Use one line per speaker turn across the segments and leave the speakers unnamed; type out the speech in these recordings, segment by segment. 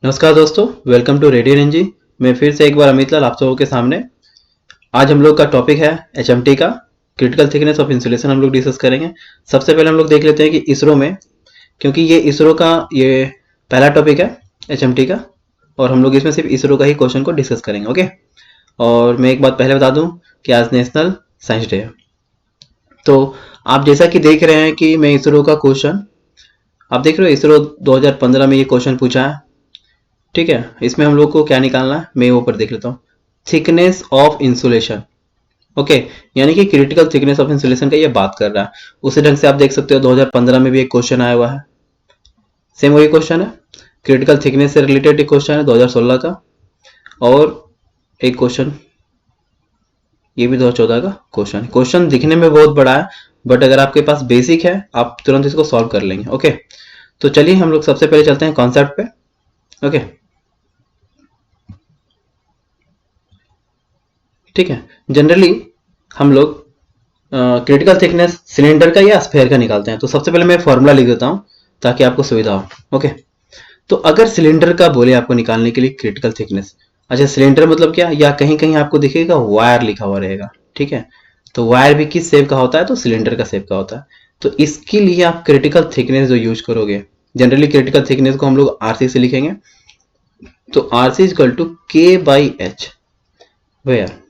नमस्कार दोस्तों, welcome to radio energy. मैं फिर से एक बार अमित लाल आप सबों के सामने। आज हम लोग का टॉपिक है एचएमटी का क्रिटिकल थिकनेस ऑफ इंसुलेशन हम लोग डिस्कस करेंगे। सबसे पहले हम लोग देख लेते हैं कि इसरो में, क्योंकि ये इसरो का ये पहला टॉपिक है एचएमटी का, और हम लोग इसमें सिर्फ इसरो का ही क्वेश्चन को डिस्कस करेंगे। ओके, और मैं एक बात पहले बता दूं कि आज नेशनल साइंस डे है। तो आप जैसा कि देख रहे हैं कि मैं इसरो का क्वेश्चन, आप देख रहे हो इसरो 2015 में ये क्वेश्चन पूछा है। ठीक है, इसमें हम लोग को क्या निकालना है, मैं ऊपर देख लेता हूँ। थिकनेस ऑफ इंसुलेशन, ओके, यानी कि क्रिटिकल थिकनेस ऑफ इंसुलेशन का ये बात कर रहा है। उसी ढंग से आप देख सकते हो 2015 में भी एक क्वेश्चन आया हुआ है, सेम वही क्वेश्चन है, क्रिटिकल थिकनेस से रिलेटेड एक क्वेश्चन है 2016 का, और एक क्वेश्चन ये भी 2014 का क्वेश्चन है। क्वेश्चन दिखने में बहुत बड़ा है, बट अगर आपके पास बेसिक है आप तुरंत इसको सॉल्व कर लेंगे। ओके, तो चलिए हम लोग सबसे पहले चलते हैं कॉन्सेप्ट पे। ओके, ठीक है। जनरली हम लोग क्रिटिकल थिकनेस सिलेंडर का या स्फेयर का निकालते हैं। तो सबसे पहले मैं फॉर्मूला लिख देता हूं ताकि आपको सुविधा हो। ओके, तो अगर सिलेंडर का बोले आपको निकालने के लिए क्रिटिकल थिकनेस, अच्छा सिलेंडर मतलब क्या, या कहीं कहीं आपको दिखेगा वायर लिखा हुआ रहेगा। ठीक है, तो वायर भी किस शेप का होता है, तो सिलेंडर का शेप का होता है। तो इसके लिए आप क्रिटिकल थिकनेस जो यूज करोगे, जनरली क्रिटिकल थिकनेस को हम लोग आरसी से लिखेंगे। तो आरसी इक्वल टू के बाई एच, वेयर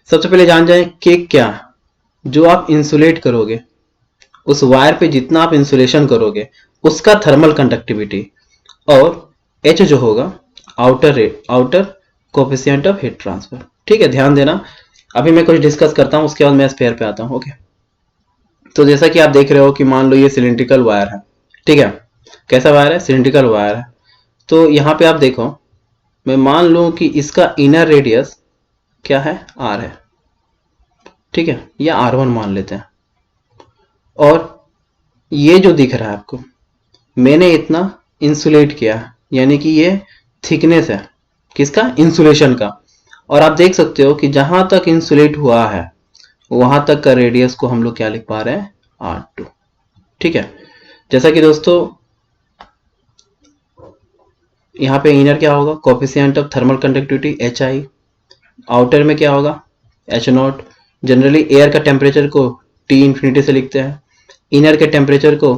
सबसे पहले जान जाए कि क्या, जो आप इंसुलेट करोगे उस वायर पे जितना आप इंसुलेशन करोगे उसका थर्मल कंडक्टिविटी, और H जो होगा outer coefficient of heat transfer. ठीक है, ध्यान देना, अभी मैं कुछ डिस्कस करता हूं उसके बाद मैं स्पेयर पे आता हूं। ओके, तो जैसा कि आप देख रहे हो कि मान लो ये सिलिंड्रिकल वायर है। ठीक है, कैसा वायर है, सिलिंड्रिकल वायर है। तो यहां पे आप देखो, मैं मान लूं कि इसका इनर रेडियस क्या है, R है। ठीक है, या R1 मान लेते हैं, और ये जो दिख रहा है आपको, मैंने इतना इंसुलेट किया, यानी कि ये थिकनेस है किसका, इंसुलेशन का। और आप देख सकते हो कि जहां तक इंसुलेट हुआ है वहां तक का रेडियस को हम लोग क्या लिख पा रहे हैं, R2। ठीक है, जैसा कि दोस्तों यहाँ पे इनर क्या होगा, coefficient of thermal conductivity HI, outer में क्या होगा, H0। जनरली एयर का टेम्परेचर को T इंफिनिटी से लिखते हैं, इनर के टेम्परेचर को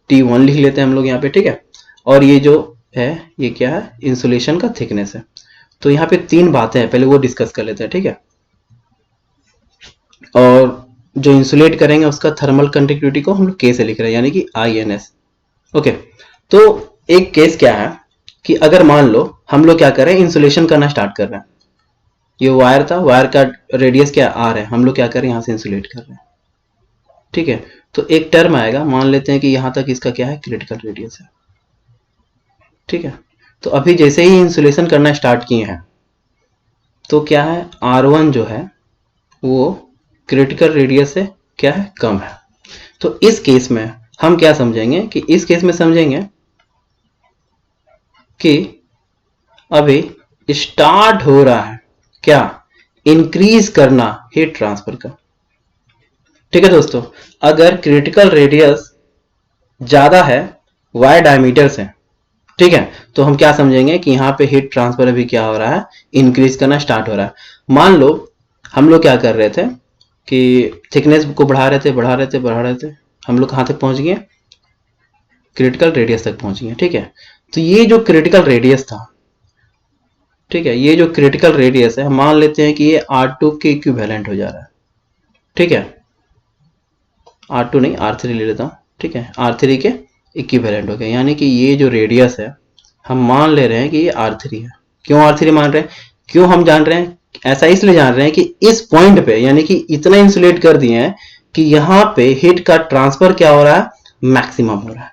T1 लिख लेते हैं हम लोग यहाँ पे। ठीक है, और ये जो है ये क्या है, इंसुलेशन का थिकनेस है। तो यहाँ पे तीन बातें हैं, पहले वो डिस्कस कर लेते हैं। ठीक है, और जो इंसुलेट करेंगे उसका थर्मल कंडक्टिविटी को हम लोग K से लिख रहे हैं, यानी कि INS। ओके, तो एक केस क्या है कि अगर मान लो हम लोग क्या करें, इंसुलेशन करना स्टार्ट कर रहे हैं, ये वायर था, वायर का रेडियस क्या R है, हम लोग क्या करें, यहाँ से इंसुलेट कर रहे हैं। ठीक है, तो एक टर्म आएगा, मान लेते हैं कि यहां तक इसका क्या है, क्रिटिकल रेडियस है। ठीक है, तो अभी जैसे ही इंसुलेशन करना स्टार्ट किए हैं तो क्या है, R1 जो है वो क्रिटिकल रेडियस से क्या है, कम है। तो इस केस में हम क्या समझेंगे, कि इस केस में समझेंगे कि अभी स्टार्ट हो रहा है क्या, इंक्रीज करना हीट ट्रांसफर का। ठीक है दोस्तों, अगर क्रिटिकल रेडियस ज्यादा है वायर डायमीटर से, ठीक है, तो हम क्या समझेंगे कि यहाँ पे हीट ट्रांसफर अभी क्या हो रहा है, इंक्रीज करना स्टार्ट हो रहा है। मान लो हम लोग क्या कर रहे थे कि थिकनेस को बढ़ा रहे थे, हम लोग कहाँ तक पहुंच गए, क्रिटिकल रेडियस तक पहुंच गए। ठीक है, तो ये जो क्रिटिकल रेडियस था, ठीक है, ये जो क्रिटिकल रेडियस है, हम मान लेते हैं कि ये R2 के इक्विवेलेंट हो जा रहा है। ठीक है, R2 नहीं R3 ले लेता हूँ। ठीक है, R3 के इक्विवेलेंट हो गया, यानी कि ये जो रेडियस है हम मान ले रहे हैं कि ये R3 है। क्यों R3 मान रहे हैं, क्यों हम जान रहे हैं, ऐसा इसलिए जान रहे हैं कि इस पॉइंट पे, यानी कि इतना इंसुलेट कर दिए हैं कि यहाँ पे हीट का ट्रांसफर क्या हो रहा है, मैक्सिमम हो रहा है।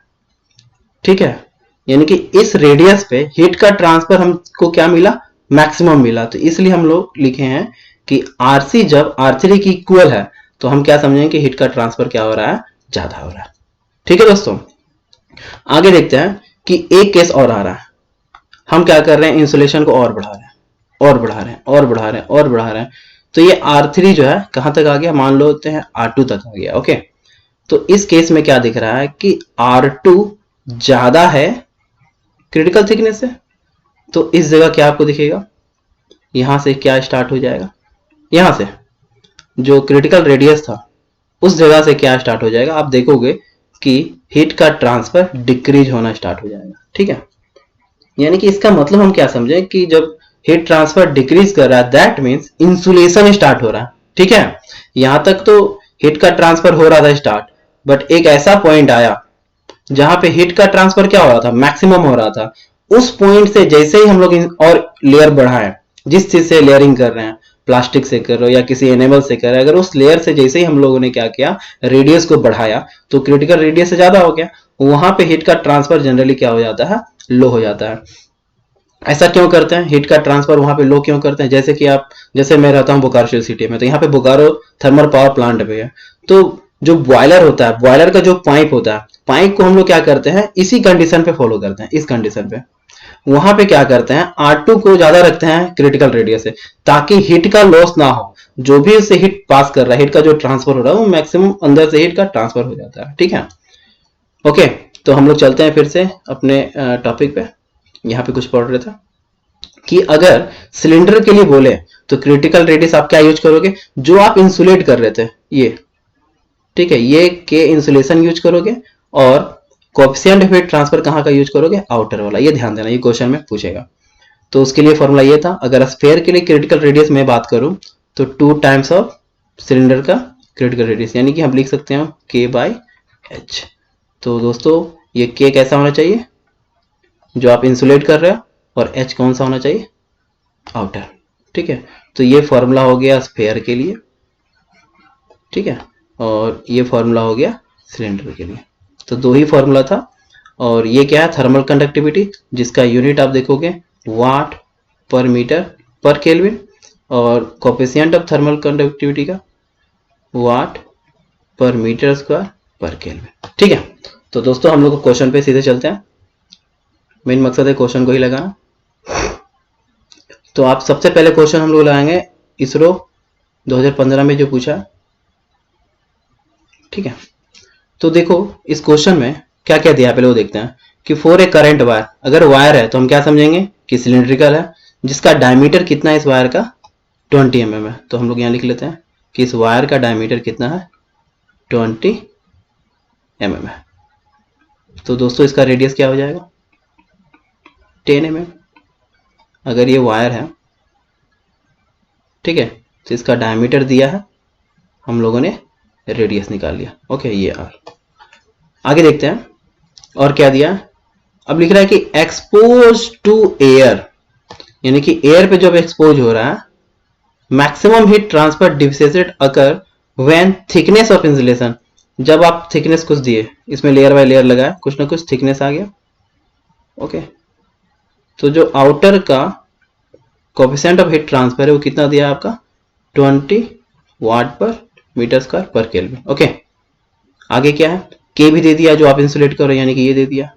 ठीक है, यानी कि इस रेडियस पे हीट का ट्रांसफर हमको क्या मिला, मैक्सिमम मिला। तो इसलिए हम लोग लिखे हैं कि आरसी जब R3 की इक्वल है तो हम क्या समझेंगे कि हीट का ट्रांसफर क्या हो रहा है, ज्यादा हो रहा है। ठीक है दोस्तों, आगे देखते हैं कि एक केस और आ रहा है, हम क्या कर रहे हैं, इंसुलेशन को और बढ़ा रहे हैं, और बढ़ा रहे हैं। तो ये R3 जो है कहां तक आ गया, मान लो होते हैं R2 तक आ गया। ओके, तो इस केस में क्या दिख रहा है कि R2 ज्यादा है क्रिटिकल थिकनेस से, तो इस जगह क्या आपको दिखेगा, यहां से क्या स्टार्ट हो जाएगा, यहां से जो क्रिटिकल रेडियस था उस जगह से क्या स्टार्ट हो जाएगा, आप देखोगे कि हीट का ट्रांसफर डिक्रीज होना स्टार्ट हो जाएगा। ठीक है, यानी कि इसका मतलब हम क्या समझे कि जब हीट ट्रांसफर डिक्रीज कर रहा है दैट मीन्स इंसुलेशन स्टार्ट हो रहा है। ठीक है, यहां तक तो हीट का ट्रांसफर हो रहा था स्टार्ट, बट एक ऐसा पॉइंट आया जहां पे हीट का ट्रांसफर क्या हो रहा था, मैक्सिमम हो रहा था। उस पॉइंट से जैसे ही हम लोग और लेयर बढ़ाएं, जिस चीज से लेयरिंग कर रहे हैं, प्लास्टिक से कर रहे हो या किसी एनिमल से कर रहे हैं, अगर उस लेयर से जैसे ही हम लोगों ने क्या किया, रेडियस को बढ़ाया, तो क्रिटिकल रेडियस से ज्यादा हो गया, वहां पे हीट का ट्रांसफर जनरली क्या हो जाता है, लो हो जाता है। ऐसा क्यों करते हैं, हीट का ट्रांसफर वहां पे लो क्यों करते हैं, जैसे कि आप, जैसे मैं रहता हूँ बोकारो सिटी में, तो यहाँ पे बोकारो थर्मल पावर प्लांट पे है, तो जो बॉयलर होता है, बॉयलर का जो पाइप होता है, पाइप को हम लोग क्या करते हैं, इसी कंडीशन पे फॉलो करते हैं, इस कंडीशन पे वहां पे क्या करते हैं, R2 को ज्यादा रखते हैं क्रिटिकल रेडियस से, ताकि हीट का लॉस ना हो, जो भी उससे हीट पास कर रहा है, हीट का जो ट्रांसफर हो रहा है वो मैक्सिमम अंदर से हीट का ट्रांसफर हो जाता है। ठीक है, ओके, तो हम लोग चलते हैं फिर से अपने टॉपिक पे। यहाँ पे कुछ पढ़ रहे थे कि अगर सिलेंडर के लिए बोले तो क्रिटिकल रेडियस आप क्या यूज करोगे, जो आप इंसुलेट कर रहे थे ये, ठीक है, ये के इंसुलेशन यूज करोगे, और कोएफिशिएंट ऑफ हीट ट्रांसफर कहाँ का यूज करोगे, आउटर वाला। ये ध्यान देना, ये क्वेश्चन में पूछेगा। तो उसके लिए फॉर्मूला ये था, अगर स्फेयर के लिए क्रिटिकल रेडियस में बात करूं तो 2 टाइम्स ऑफ सिलेंडर का क्रिटिकल रेडियस, यानी कि हम लिख सकते हैं के बाई एच। तो दोस्तों ये के कैसा होना चाहिए, जो आप इंसुलेट कर रहे हो, और एच कौन सा होना चाहिए, आउटर। ठीक है, तो ये फॉर्मूला हो गया स्फेयर के लिए। ठीक है, और ये फॉर्मूला हो गया सिलेंडर के लिए। तो दो ही फॉर्मूला था, और ये क्या है, थर्मल कंडक्टिविटी, जिसका यूनिट आप देखोगे वाट पर मीटर पर केल्विन, और कोएफिशिएंट ऑफ थर्मल कंडक्टिविटी का वाट पर मीटर स्क्वायर पर केल्विन। ठीक है, तो दोस्तों हम लोग क्वेश्चन पे सीधे चलते हैं, मेन मकसद है क्वेश्चन को ही लगाना। तो आप सबसे पहले क्वेश्चन हम लोग लगाएंगे इसरो 2015 में जो पूछा। ठीक है, तो देखो इस क्वेश्चन में क्या क्या दिया है, पहले वो देखते हैं कि फॉर ए करंट वायर, अगर वायर है तो हम क्या समझेंगे कि सिलिंड्रिकल है, जिसका डायमीटर कितना है इस वायर का, 20 mm है। तो हम लोग यहाँ लिख लेते हैं कि इस वायर का डायमीटर कितना है, 20 mm है। तो दोस्तों इसका रेडियस क्या हो जाएगा, 10 mm। अगर ये वायर है, ठीक है, तो इसका डायमीटर दिया है, हम लोगों ने रेडियस निकाल लिया। ओके, ये आर। आगे देखते हैं और क्या दिया। अब लिख रहा है कि एक्सपोज टू एयर, यानी कि एयर पे जब एक्सपोज हो रहा है, maximum heat transfer deficit occur when thickness of insulation, जब आप थिकनेस कुछ दिए, इसमें लेयर बाय लेयर लगाया, कुछ ना कुछ थिकनेस आ गया। ओके, तो जो आउटर का कोएफिशिएंट ऑफ हीट ट्रांसफर है वो कितना दिया है आपका, 20 वाट पर मीटर स्क्वायर पर केल्विन। ओके, आगे क्या है, के भी दे दिया जो आप इंसुलेट करो, यानी कि ये दे दिया,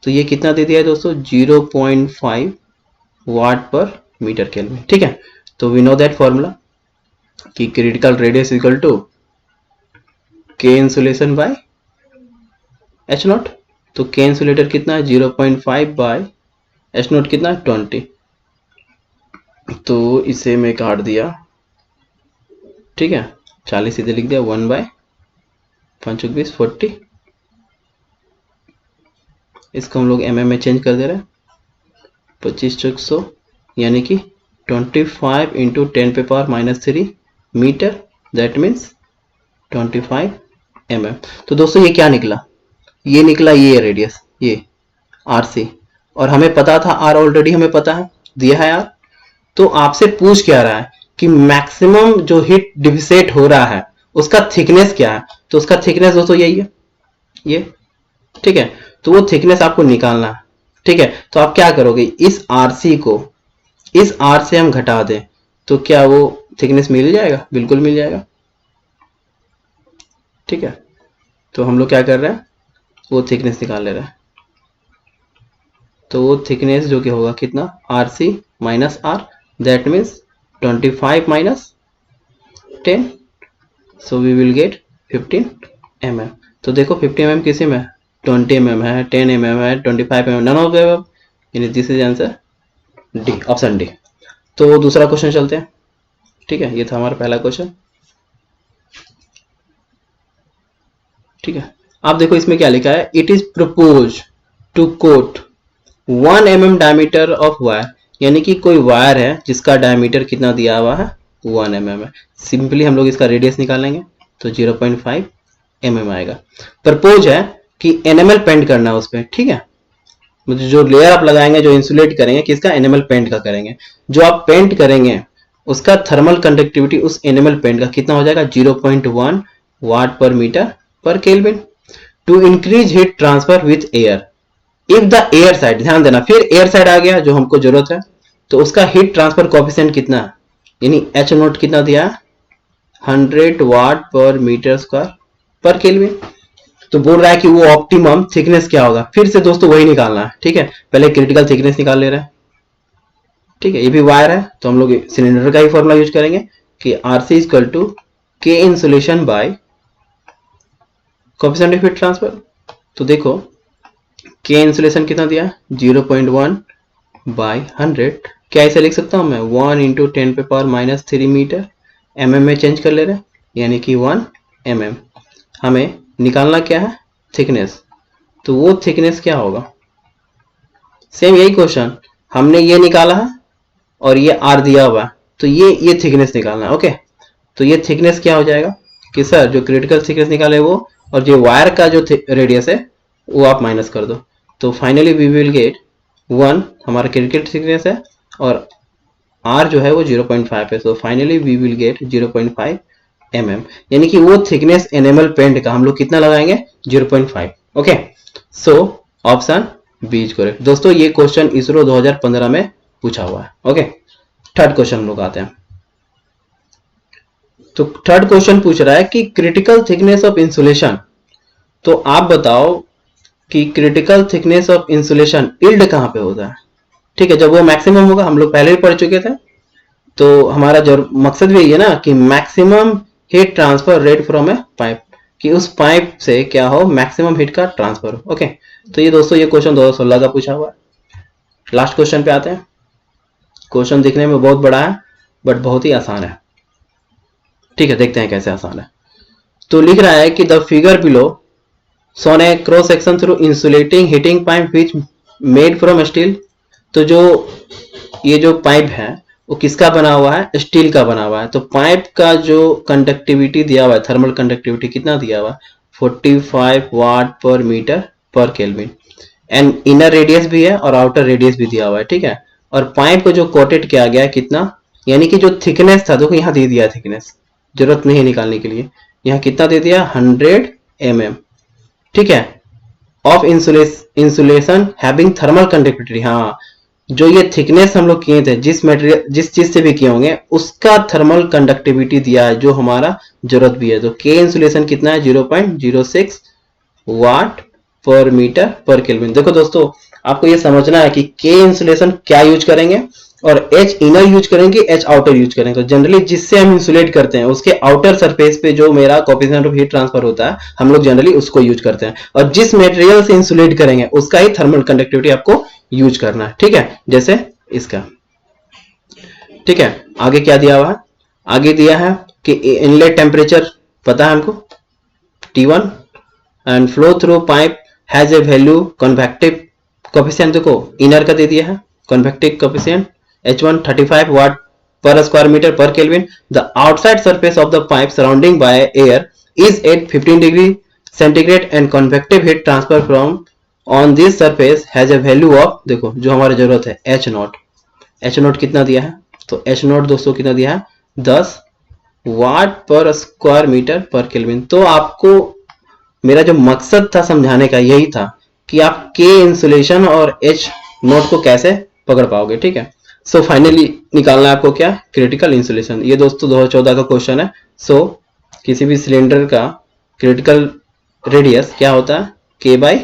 तो ये कितना दे दिया है दोस्तों, 0.5 वाट पर मीटर केल्विन। ठीक है, तो वी नो दैट फॉर्मूला कि critical radius equal to k insulation by H not. तो के इंसुलेटर कितना है, 0.5 बाय एच नॉट कितना है, 20। तो इसे मैं काट दिया, ठीक है, 40 सीधे लिख दिया, 1 बाय 5 40। इसको हम लोग mm में चेंज कर दे रहे हैं, 25 चौक 100, यानी कि 25 into 10⁻³ metre, that means 25 mm। तो दोस्तों ये क्या निकला, ये निकला ये रेडियस, ये RC, और हमें पता था R, ऑलरेडी हमें पता है, दिया है R। तो आपसे पूछ क्या रहा है कि मैक्सिमम जो हीट डिफिसेट हो रहा है उसका थिकनेस क्या है, तो उसका थिकनेस दोस्तों यही है, ये। ठीक है, तो वो थिकनेस आपको निकालना है। ठीक है, तो आप क्या करोगे, इस RC को इस R से हम घटा दें तो क्या वो थिकनेस मिल जाएगा, बिल्कुल मिल जाएगा। ठीक है, तो हम लोग क्या कर रहे हैं, वो थिकनेस निकाल ले रहे हैं। तो वो थिकनेस जो कि होगा कितना, RC minus R, that means 25 minus 10, so we will get 15 mm। तो देखो 50 mm किसी में, 20 mm है, 10 mm है, 25 mm, none of the above, यानी this is answer D, option D. तो दूसरा क्वेश्चन चलते हैं। ठीक है, ये था हमारा पहला क्वेश्चन। ठीक है, आप देखो इसमें क्या लिखा है, it is propose to coat 1 mm diameter of wire, यानी कि कोई वायर है जिसका डायमीटर कितना दिया हुआ है, 1 mm है। सिंपली हम लोग इसका रेडियस निकालेंगे तो 0.5 mm आएगा। प्रपोज है कि एनिमल पेंट करना है उस पर। ठीक है, मतलब जो लेयर आप लगाएंगे, जो इंसुलेट करेंगे, किसका, एनिमल पेंट का करेंगे। जो आप पेंट करेंगे उसका थर्मल कंडक्टिविटी उस एनिमल पेंट का कितना हो जाएगा, 0.1 वाट पर मीटर पर kelvin. To increase heat transfer with air, if the air side, ध्यान देना, फिर एयर साइड आ गया जो हमको जरूरत है, तो उसका हीट ट्रांसफर कोएफिशिएंट कितना है, यानी एच नोट कितना दिया, 100 वाट पर मीटर स्क्वायर पर केल्विन। तो बोल रहा है कि वो ऑप्टिमम थिकनेस क्या होगा, फिर से दोस्तों वही निकालना है। ठीक है, पहले क्रिटिकल थिकनेस निकाल ले रहे हैं। ठीक है, ये भी वायर है तो हम लोग सिलेंडर का ही फॉर्मूला यूज करेंगे कि RC equal to k insulation by coefficient of heat transfer. तो देखो के इंसुलेशन कितना दिया, 0.1 बाय 100, क्या ऐसे लिख सकता हूं मैं, 1 इंटू 10⁻³ मीटर, mm में चेंज कर ले रहे हैं, यानी कि 1 mm। हमें निकालना क्या है, थिकनेस। तो वो थिकनेस क्या होगा, सेम यही क्वेश्चन, हमने ये निकाला है और ये आर दिया हुआ है, तो ये थिकनेस निकालना है। ओके, तो ये थिकनेस क्या हो जाएगा कि सर जो क्रिटिकल थिकनेस निकाले वो, और जो वायर का जो रेडियस है वो आप माइनस कर दो। तो फाइनली वी विल गेट 1 हमारा क्रिटिकल थिकनेस है और आर जो है वो 0.5 है। तो finally we will get 0.5 mm, यानी कि वो थिकनेस एनिमल पेंट का हम लोग कितना लगाएंगे, 0.5। Okay, so option B is correct. दोस्तों ये क्वेश्चन इसरो 2015 में पूछा हुआ है। ओके, थर्ड क्वेश्चन हम लोग आते हैं। तो थर्ड क्वेश्चन पूछ रहा है कि क्रिटिकल थिकनेस ऑफ इंसुलेशन। तो आप बताओ कि critical thickness of insulation yield कहां पे होता है। ठीक है, जब वो मैक्सिमम होगा, हम लोग पहले भी पढ़ चुके थे, तो हमारा जो मकसद भी ये ना कि maximum heat transfer rate from A pipe, कि उस पाइप से क्या हो, मैक्सिमम हीट का ट्रांसफर हो। ओके, तो ये दोस्तों ये क्वेश्चन 2016 का पूछा हुआ है। लास्ट क्वेश्चन पे आते हैं। क्वेश्चन दिखने में बहुत बड़ा है बट बहुत ही आसान है। ठीक है, देखते हैं कैसे आसान है। तो लिख रहा है कि the figure below shown A cross section through insulating heating pipe which made from steel. तो जो ये जो पाइप है वो किसका बना हुआ है, स्टील का बना हुआ है। तो पाइप का जो कंडक्टिविटी दिया हुआ है, थर्मल कंडक्टिविटी कितना दिया हुआ है, 45 वाट पर मीटर पर केल्विन। एंड इनर रेडियस भी है और आउटर रेडियस भी दिया हुआ है। ठीक है, और पाइप को जो कोटेड किया गया है कितना, यानी कि जो थिकनेस था, देखो यहाँ दे दिया थिकनेस, जरूरत नहीं निकालने के लिए, यहाँ कितना दे दिया, 100 mm। ठीक है, of insulation having thermal conductivity. हाँ, जो ये थिकनेस हम लोग किए थे, जिस मटेरियल जिस चीज से भी किए होंगे उसका थर्मल कंडक्टिविटी दिया है जो हमारा जरूरत भी है। तो के इंसुलेशन कितना है, 0.06 वाट पर मीटर पर केल्विन। देखो दोस्तों, आपको ये समझना है कि के इंसुलेशन क्या यूज करेंगे और एच इनर यूज करेंगे, एच आउटर यूज करेंगे। तो जनरली जिससे हम इंसुलेट करते हैं उसके आउटर सरफेस पे जो मेरा कोएफिशिएंट ऑफ हीट ट्रांसफर होता है, हम लोग जनरली उसको यूज करते हैं, और जिस मटेरियल से इंसुलेट करेंगे उसका ही थर्मल कंडक्टिविटी आपको यूज करना है। ठीक है, जैसे इसका। ठीक है, आगे क्या दिया हुआ है, आगे दिया है कि इनलेट टेम्परेचर पता है हमको, T1, and flow through pipe has a value convective coefficient. देखो इनर का दे दिया है convective coefficient H1 35 watt per square meter per Kelvin. The outside surface of the pipe surrounding by air is at 15 degree centigrade and convective heat transfer from on this surface has a value of, देखो जो हमारी जरूरत है, H not. H not कितना दिया है, तो H not दोस्तों कितना दिया है, 10 वाट पर स्क्वायर मीटर पर केल्विन। तो आपको मेरा जो मकसद था समझाने का यही था कि आप के इंसुलेशन और H नोट को कैसे पकड़ पाओगे। ठीक है, सो फाइनली निकालना है आपको क्या, क्रिटिकल इंसुलेशन। ये दोस्तों 2014 का क्वेश्चन है। सो किसी भी सिलेंडर का क्रिटिकल रेडियस क्या होता है, के बाई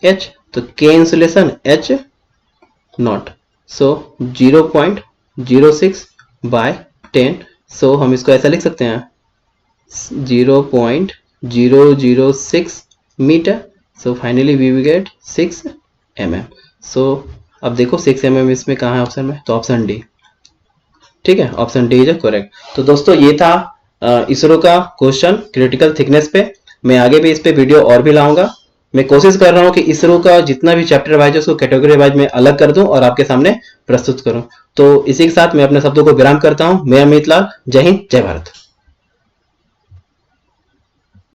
एच। तो k insulation h naught, so 0.06 by 10। So हम इसको ऐसा लिख सकते हैं 0.006 metre. So finally we will get 6 mm। So अब देखो 6 mm इसमें कहाँ है ऑप्शन में, तो ऑप्शन डी। ठीक है, ऑप्शन डी इज करेक्ट। तो दोस्तों ये था इसरो का क्वेश्चन क्रिटिकल थिकनेस पे। मैं आगे भी इस पे वीडियो और भी लाऊंगा। मैं कोशिश कर रहा हूँ कि इसरो का जितना भी चैप्टर वाइज है उसको कैटेगरी वाइज में अलग कर दूं और आपके सामने प्रस्तुत करूं। तो इसी के साथ मैं अपने शब्दों को विराम करता हूं। मैं अमित लाल, जय हिंद, जय भारत।